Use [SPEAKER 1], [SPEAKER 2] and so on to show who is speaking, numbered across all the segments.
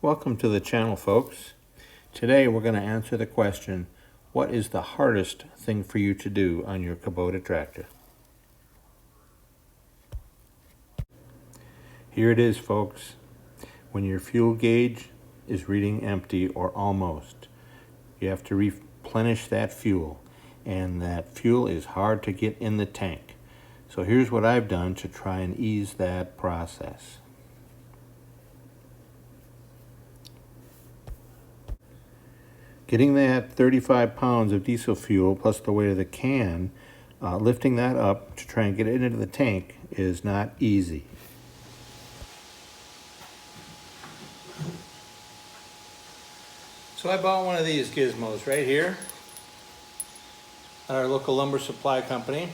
[SPEAKER 1] Welcome to the channel, folks. Today we're going to answer the question, what is the hardest thing for you to do on your Kubota tractor? Here it is, folks. When your fuel gauge is reading empty or almost, you have to replenish that fuel, and that fuel is hard to get in the tank. So here's what I've done to try and ease that process. Getting that 35 pounds of diesel fuel plus the weight of the can, lifting that up to try and get it into the tank is not easy. So I bought one of these gizmos right here at our local lumber supply company.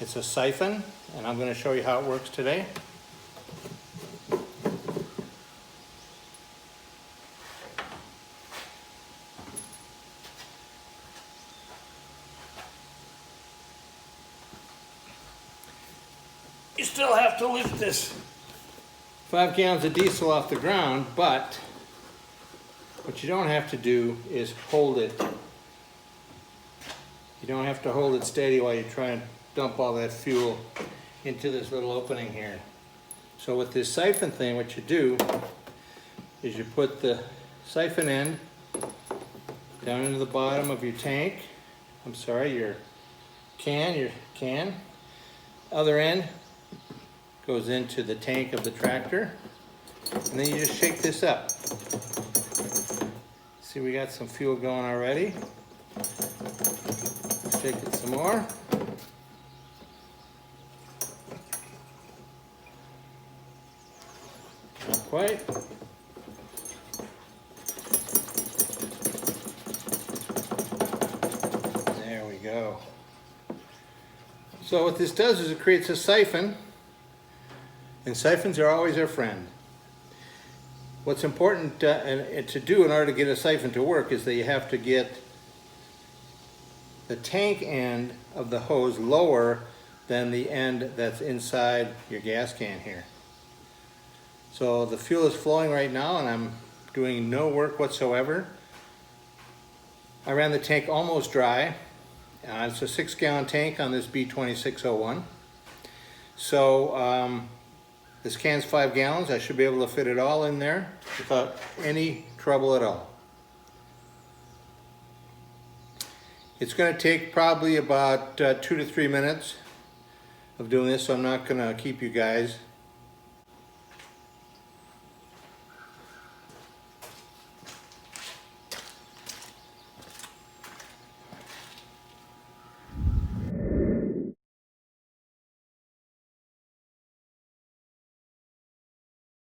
[SPEAKER 1] It's a siphon, and I'm going to show you how it works today. You still have to lift this 5 gallons of diesel off the ground, but what you don't have to do is hold it. You don't have to hold it steady while you try and dump all that fuel into this little opening here. So with this siphon thing, what you do is you put the siphon end down into the bottom of your tank. I'm sorry, your can. Other end goes into the tank of the tractor, and then you just shake this up. See, we got some fuel going already. Shake it some more. Not quite. There we go. So what this does is it creates a siphon, and siphons are always our friend. What's important to do in order to get a siphon to work is that you have to get the tank end of the hose lower than the end that's inside your gas can here. So the fuel is flowing right now, and I'm doing no work whatsoever. I ran the tank almost dry. It's a 6-gallon tank on this B2601. So this can's 5 gallons. I should be able to fit it all in there without any trouble at all. It's going to take probably about 2 to 3 minutes of doing this, so I'm not going to keep you guys.